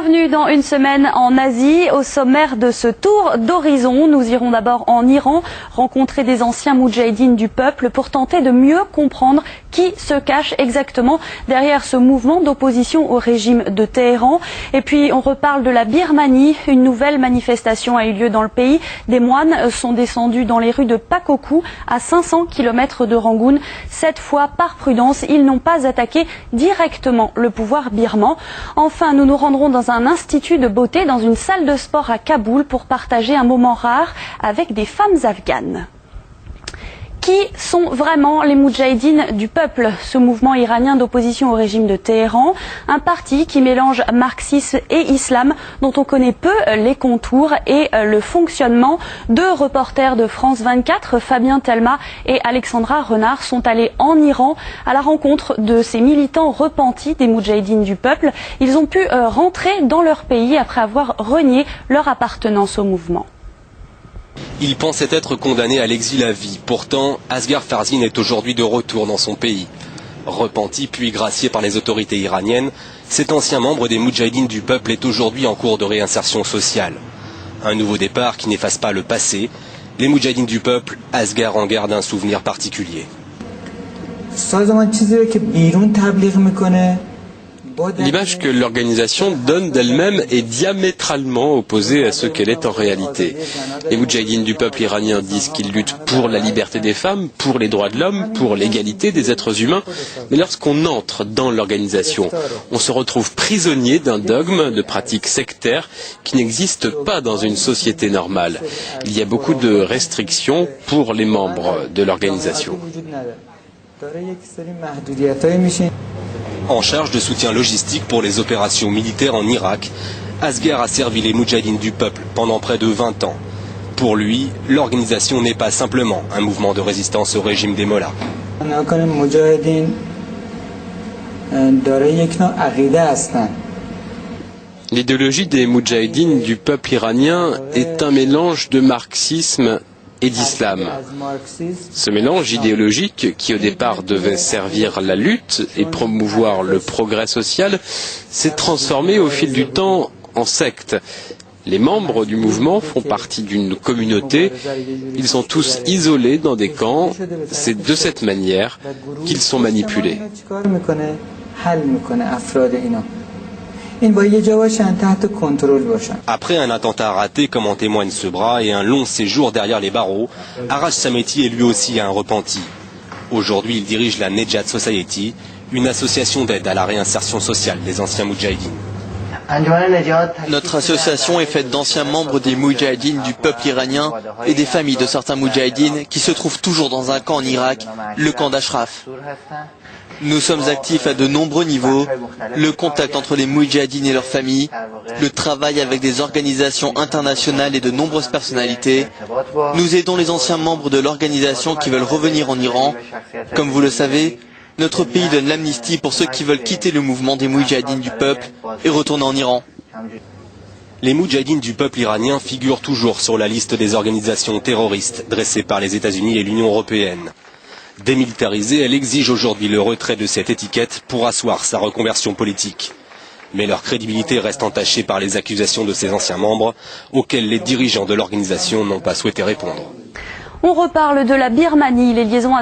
Bienvenue dans une semaine en Asie. Au sommaire de ce tour d'horizon, nous irons d'abord en Iran rencontrer des anciens moudjahidines du peuple pour tenter de mieux comprendre qui se cache exactement derrière ce mouvement d'opposition au régime de Téhéran. Et puis on reparle de la Birmanie. Une nouvelle manifestation a eu lieu dans le pays. Des moines sont descendus dans les rues de Pakoku, à 500 km de Rangoon. Cette fois, par prudence, ils n'ont pas attaqué directement le pouvoir birman. Enfin, nous nous rendrons dans un institut de beauté, dans une salle de sport à Kaboul pour partager un moment rare avec des femmes afghanes. Qui sont vraiment les moudjahidines du peuple, ce mouvement iranien d'opposition au régime de Téhéran, un parti qui mélange marxisme et islam, dont on connaît peu les contours et le fonctionnement. Deux reporters de France 24, Fabien Telma et Alexandra Renard, sont allés en Iran à la rencontre de ces militants repentis des moudjahidines du peuple. Ils ont pu rentrer dans leur pays après avoir renié leur appartenance au mouvement. Il pensait être condamné à l'exil à vie. Pourtant, Asghar Farzin est aujourd'hui de retour dans son pays. Repenti puis gracié par les autorités iraniennes, cet ancien membre des moudjahidines du peuple est aujourd'hui en cours de réinsertion sociale. Un nouveau départ qui n'efface pas le passé. Les moudjahidines du peuple, Asghar en garde un souvenir particulier. L'image que l'organisation donne d'elle-même est diamétralement opposée à ce qu'elle est en réalité. Les moudjahidines du peuple iranien disent qu'ils luttent pour la liberté des femmes, pour les droits de l'homme, pour l'égalité des êtres humains. Mais lorsqu'on entre dans l'organisation, on se retrouve prisonnier d'un dogme, de pratiques sectaires qui n'existent pas dans une société normale. Il y a beaucoup de restrictions pour les membres de l'organisation. En charge de soutien logistique pour les opérations militaires en Irak, Asghar a servi les moudjahidines du peuple pendant près de 20 ans. Pour lui, l'organisation n'est pas simplement un mouvement de résistance au régime des mollahs. L'idéologie des moudjahidines du peuple iranien est un mélange de marxisme et d'islam. Ce mélange idéologique, qui au départ devait servir la lutte et promouvoir le progrès social, s'est transformé au fil du temps en secte. Les membres du mouvement font partie d'une communauté, ils sont tous isolés dans des camps, c'est de cette manière qu'ils sont manipulés. Après un attentat raté, comme en témoigne ce bras, et un long séjour derrière les barreaux, Arash Sameti est lui aussi un repenti. Aujourd'hui, il dirige la Nejat Society, une association d'aide à la réinsertion sociale des anciens moudjahidines. Notre association est faite d'anciens membres des moudjahidines du peuple iranien et des familles de certains moudjahidines qui se trouvent toujours dans un camp en Irak, le camp d'Ashraf. Nous sommes actifs à de nombreux niveaux, le contact entre les moudjahidines et leurs familles, le travail avec des organisations internationales et de nombreuses personnalités. Nous aidons les anciens membres de l'organisation qui veulent revenir en Iran. Comme vous le savez, notre pays donne l'amnistie pour ceux qui veulent quitter le mouvement des moudjahidines du peuple et retourner en Iran. Les moudjahidines du peuple iranien figurent toujours sur la liste des organisations terroristes dressées par les États-Unis et l'Union européenne. Démilitarisée, elle exige aujourd'hui le retrait de cette étiquette pour asseoir sa reconversion politique. Mais leur crédibilité reste entachée par les accusations de ses anciens membres, auxquelles les dirigeants de l'organisation n'ont pas souhaité répondre. On reparle de la Birmanie, les liaisons